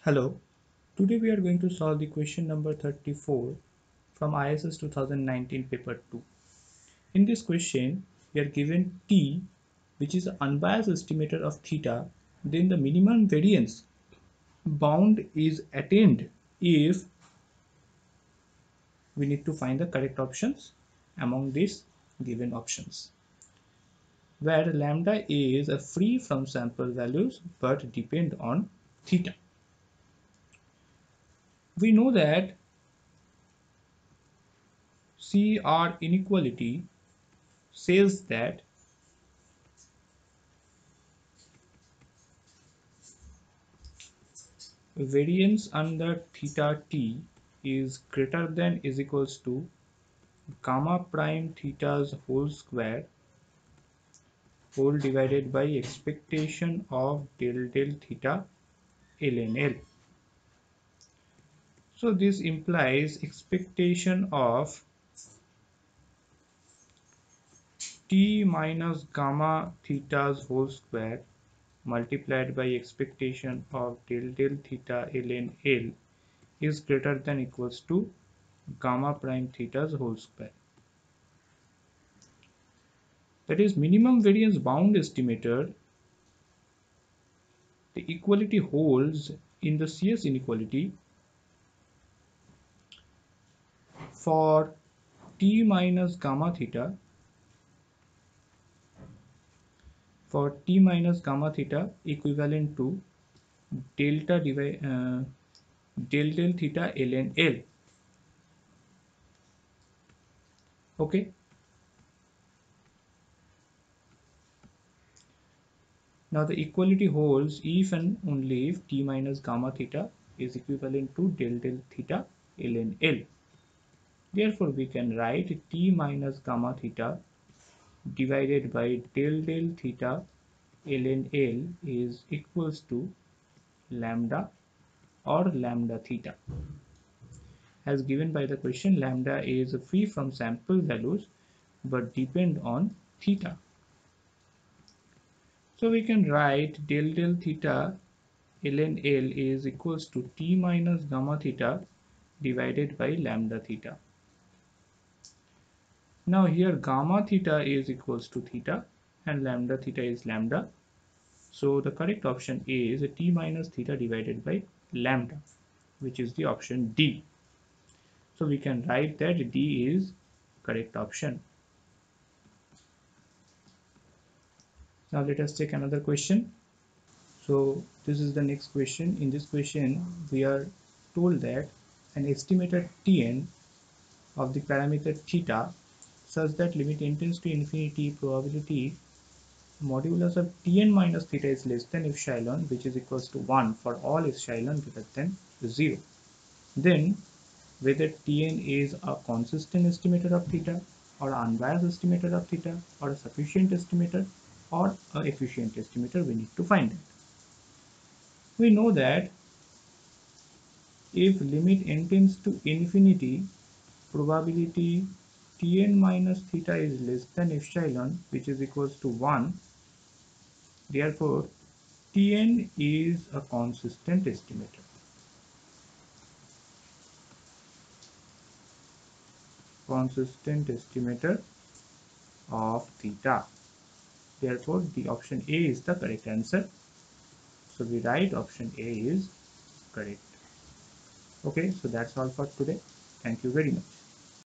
Hello, today we are going to solve the question number 34 from ISS 2019 paper 2. In this question, we are given T, which is an unbiased estimator of theta, then the minimum variance bound is attained if we need to find the correct options among these given options, where lambda is free from sample values but depend on theta. We know that CR inequality says that variance under theta t is greater than is equals to gamma prime theta's whole square whole divided by expectation of del theta ln L. So this implies expectation of t minus gamma theta's whole square multiplied by expectation of del theta ln L is greater than equals to gamma prime theta's whole square. That is minimum variance bound estimator. The equality holds in the CS inequality for t minus gamma theta equivalent to del theta ln L. Okay. Now the equality holds if and only if t minus gamma theta is equivalent to del theta ln L. Therefore, we can write t minus gamma theta divided by del theta ln L is equals to lambda or lambda theta. As given by the question, lambda is free from sample values but depend on theta. So we can write del theta ln L is equals to t minus gamma theta divided by lambda theta. Now here gamma theta is equals to theta and lambda theta is lambda. So the correct option is t minus theta divided by lambda, which is the option D. So we can write that D is correct option. Now let us take another question. So this is the next question. In this question, we are told that an estimated Tn of the parameter theta such that limit n tends to infinity probability modulus of Tn minus theta is less than epsilon, which is equals to 1 for all epsilon greater than 0. Then whether Tn is a consistent estimator of theta or unbiased estimator of theta or a sufficient estimator or a efficient estimator, we need to find it. We know that if limit n tends to infinity, probability Tn minus theta is less than epsilon, which is equals to 1. Therefore, Tn is a consistent estimator. Consistent estimator of theta. Therefore, the option A is the correct answer. So we write option A is correct. Okay, so that's all for today. Thank you very much.